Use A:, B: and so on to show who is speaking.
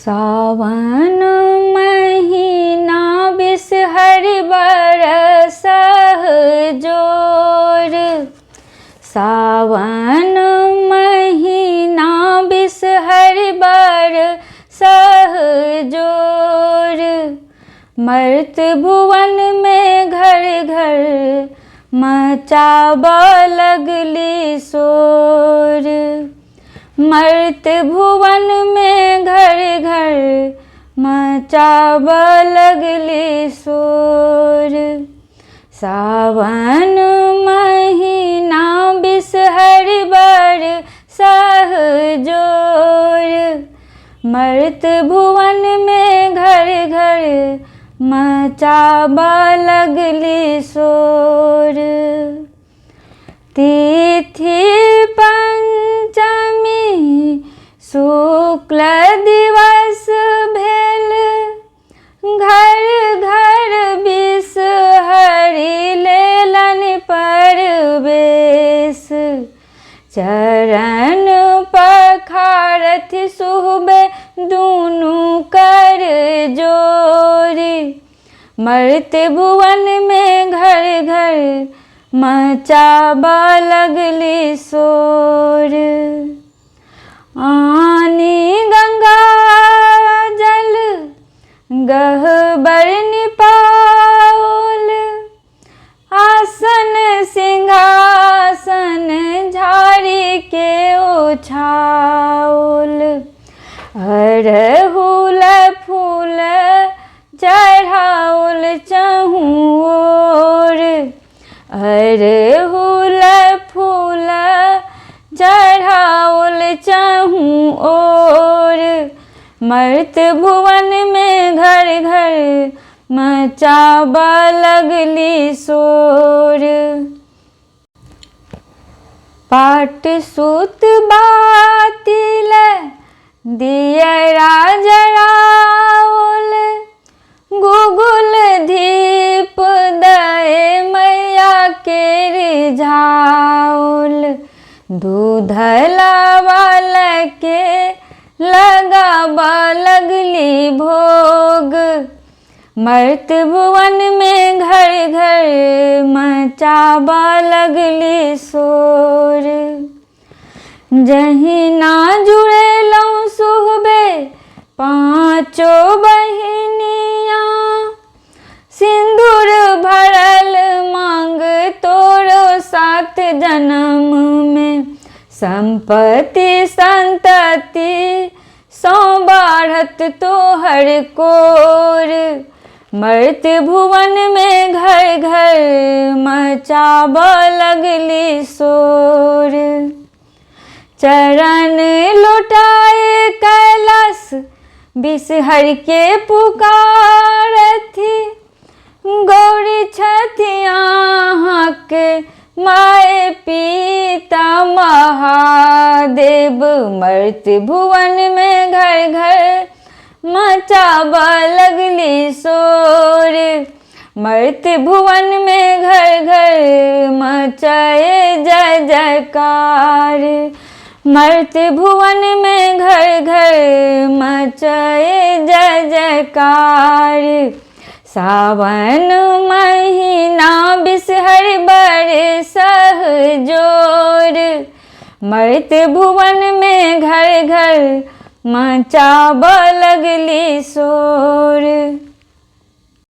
A: सावन महीना बिसहर बरसह जोर। सावन महीना बिसहर बरसह जोर। मर्त भुवन में घर घर मचाबा लगली शोर। मर्त भुवन में घर घर मचाबा लगली शोर। सावन महीना बिसहर बरसह जोर। मर्त भुवन में घर घर मचाबा लगली शोर। तिथि पंचमी शुक्ल दिवस भेल। घर घर बिसहरि लेलन परवेश। चरण पखारथ सुहबे दुनू कर जोरी। मर्त भुवन में घर घर मचाबा लगली शोर। आनी गंगा जल गहबर निपाओल। आसन सिंहासन झाड़ी के ओछाओल। अरहुल फूल चढ़ाओल चहु ओर। अरहुल फूल चढ़ाओल चहु ओर। मर्त भुवन में घर घर मचाबा लगली शोर। पाट सूत बातिल दियरा जराओल। गुगुल दीप दए मैया के रिझाओल। दूधला वाल के लगाबा लगली भोग। मर्त भुवन में घर घर मचाबा लगली शोर। जहिना जुड़ेलौं सुहबे पाँचो बहिनिया। सिंदूर भरल मांग तोरो 7 जन्म में। संपत्ति संतति सौ बाढ़त तोहर कोर। मर्त भुवन में घर घर मचाबा लगली शोर। चरण लौटाए कैलाश बिसहर के पुकारथि। गौरी छथि अहाँक माय पिता महादेव। मर्त भुवन में घर घर मचाबा लगली शोर। मर्त भुवन में घर घर मचाए जय जयकार। मर्त भुवन में घर घर मचाए जय जयकार। सावन महीना बिसहर बरसह जोर। मर्त भुवन में घर घर मचाबा लगली शोर।